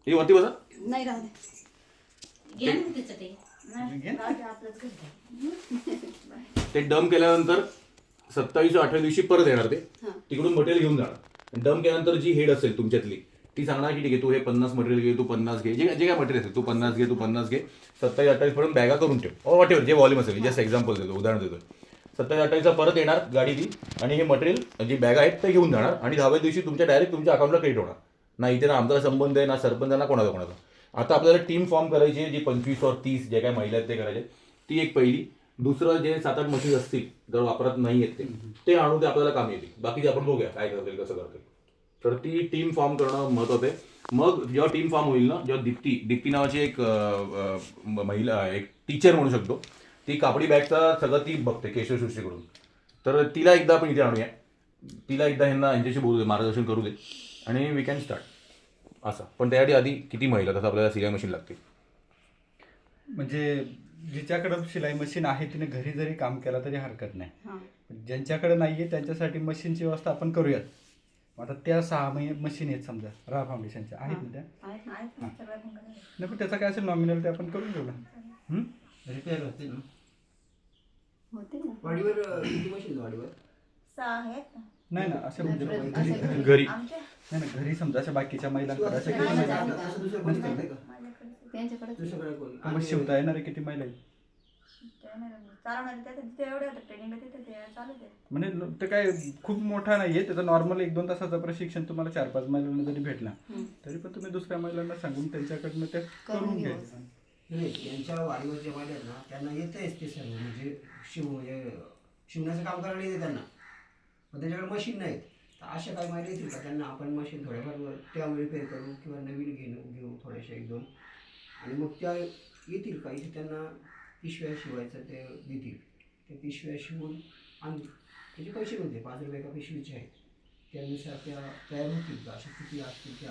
हे वरती बसा. नाही राहू ते डम केल्यानंतर 27-28 दिवशी परत येणार ते तिकडून मटेरियल घेऊन जाणार. डम केल्यानंतर जी हेड असेल तुमच्यातली ती सांगणार की ठीक आहे तू हे 50 मटेरियल घे, तू 50 घे, जे काय मटेरियल असेल तू 50 घे, तू 50 घे. 27-28 पर्यंत बॅगा करून ठेव. वॉट एव्हर जे व्हॉल्यूम असेल. जस्ट एक्झाम्पल देतो, उदाहरण देतो. 27-28चा परत येणार गाडी ती आणि हे मटेरियल जी बॅग आहेत ते घेऊन जाणार आणि 10व्या दिवशी डायरेक्ट तुमच्या अकाउंटला क्रेडिट होणार. ना इथे ना आमचा संबंध आहे, ना सरपंच, ना कोणाचा. आता आपल्याला टीम फॉर्म करायची आहे, जी 25 or 30 जे काय महिला आहेत ते करायचे. ती एक पहिली. दुसरं जे 7-8 मशीन असतील जर वापरत नाही आहेत ते आणून ते आपल्याला काम येतील. बाकीचे आपण बघूया काय करतील कसं करतील. तर ती टीम फॉर्म करणं महत्त्वाचं आहे. मग जेव्हा टीम फॉर्म होईल ना, जेव्हा दीप्ती नावाची एक महिला, एक टीचर म्हणू शकतो, ती कापडी बॅगचा सगळं ती बघते केशवसृष्टीकडून. तर तिला एकदा आपण इथे आणूया, तिला एकदा यांच्याशी बोलू दे, मार्गदर्शन करू दे आणि वी कॅन स्टार्ट असं. पण त्यासाठी आधी किती महिला तसं आपल्याला सिलाई मशीन लागते. म्हणजे जिच्याकडं शिलाई मशीन आहे तिने घरी जरी काम केलं तरी हरकत नाही. ज्यांच्याकडे नाही आहे त्यांच्यासाठी मशीनची व्यवस्था आपण करूयात. आता त्या 6 मशीन आहेत समजा रा फाउंडेशनच्या आहेत ना त्या. नाही पण त्याचं काय असेल नॉमिनल ते आपण करून घेऊ ना. रिपेअर होते ना होते ना. वाडीवर किती मशीन वाडीवर 6 आहेत. नाही ना असं म्हणजे घरी नाही ना घरी समजा अशा बाकीच्या महिलांकडे अशा किती महिला असं दुसरं कोणी करत नाही का? त्यांच्याकडे दुसरीकडे कोणी मग शिवता येणारे किती महिला आहेत चालवणार तिथे एवढे ट्रेनिंगला तिथे ते चालू आहे. म्हणजे ते काय खूप मोठा नाहीये त्याचं नॉर्मल 1-2 तासाचं प्रशिक्षण तुम्हाला 4-5 महिलांना जरी भेटला तरी पण तुम्ही दुसऱ्या महिलांना सांगून त्यांच्याकडनं ते करून घ्यायचं. नाही यांच्या वाडीवर जे महिला आहेत ना त्यांना येतंच ते सर्व म्हणजे शिवण्याचं काम करायला येते त्यांना. पण त्याच्याकडे मशीन नाहीत. तर अशा काही महिला येतील का त्यांना आपण मशीन थोड्याफार त्यामुळे रिपेअर करू किंवा नवीन घेऊ थोड्याशा 1-2 आणि मग त्या येतील का इथे त्यांना पिशव्या शिवायचं ते देतील. त्या पिशव्या शिवून आणि त्याचे पैसे म्हणते 5 रुपये एका पिशवीचे आहेत. त्यानुसार त्या तयार होतील का अशा किती असतील ते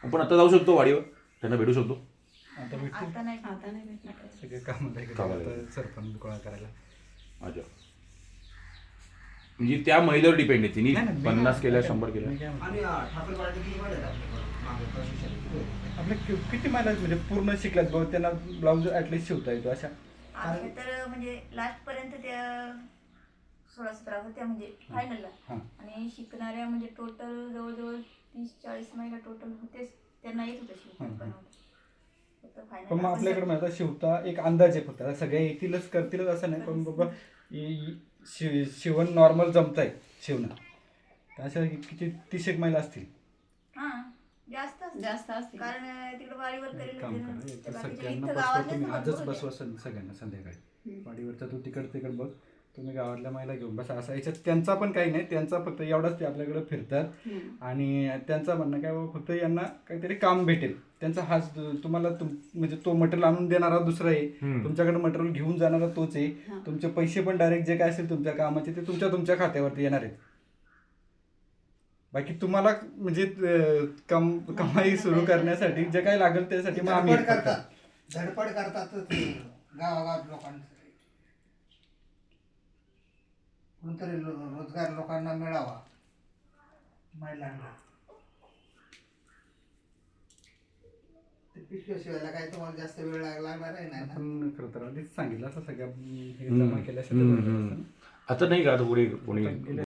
आपण आता जाऊ शकतो वाडीवर, त्यांना भेटू शकतो. आता भेटतील आता नाही भेटणार. सगळे कामाला सरपंच गोळा करायला. अच्छा म्हणजे त्या महिलेवर डिपेंड आहे. तिने नाही, नाही, 50 केल्या 100 केल्या. मी काय म्हणतो, आणि ठाकरवाड्याचे किती महिला आहेत मागे प्रशिक्षण किती होते? आपले किती महिला म्हणजे पूर्ण शिकल्यात बाबा त्यांना ब्लाऊज ऍटलीस्ट शिवता येतो अशा. आमच्या तर म्हणजे लास्ट पर्यंत त्या 16-17 होत्या म्हणजे फायनलला. आणि शिकणाऱ्या म्हणजे टोटल जवळजवळ 30-40 महिला टोटल होतेच. त्यांना येत होतं शिकवण. पण मग आपल्याकडे माझा शिवता एक अंदाज आहे फक्त. सगळे येतीलच करतीलच असं नाही. पण बाबा शिवण नॉर्मल जमताय शिवणं तर अशा किती 30 महिला असतील. जास्त असते कारण तिकडे वाडीवर काम करा सगळ्यांना बसवा तुम्ही आजच बसवा सगळ्यांना संध्याकाळी वाडीवरचा तू तिकड बघ तुम्ही गावातल्या महिला घेऊन बसा. असा याच्यात त्यांचा पण काही नाही. त्यांचा फक्त एवढाच ते आपल्याकडे फिरतात आणि त्यांचं म्हणणं काय बाबा फक्त यांना काहीतरी काम भेटेल. त्यांचा हाच तुम्हाला म्हणजे तो मटेरियल आणून देणारा दुसरा आहे. तुमच्याकडे मटेरियल घेऊन जाणारा तोच आहे. तुमचे पैसे पण डायरेक्ट जे काय असेल तुमच्या कामाचे ते तुमच्या खात्यावरती येणार आहेत. बाकी तुम्हाला म्हणजे कमाई सुरू करण्यासाठी जे काही लागेल त्यासाठी मग आम्ही धडपड करतात गावागावात लोकांसाठी. कोणतरी रोजगार लोकांना मिळावा महिलांना. ते पिशव्या शिवायला काय तुम्हाला जास्त वेळ लागणार आहे ना. आपण खरं तर आधीच सांगितलं असं सगळ्या जमा केल्या. आता नाही का आता कोणी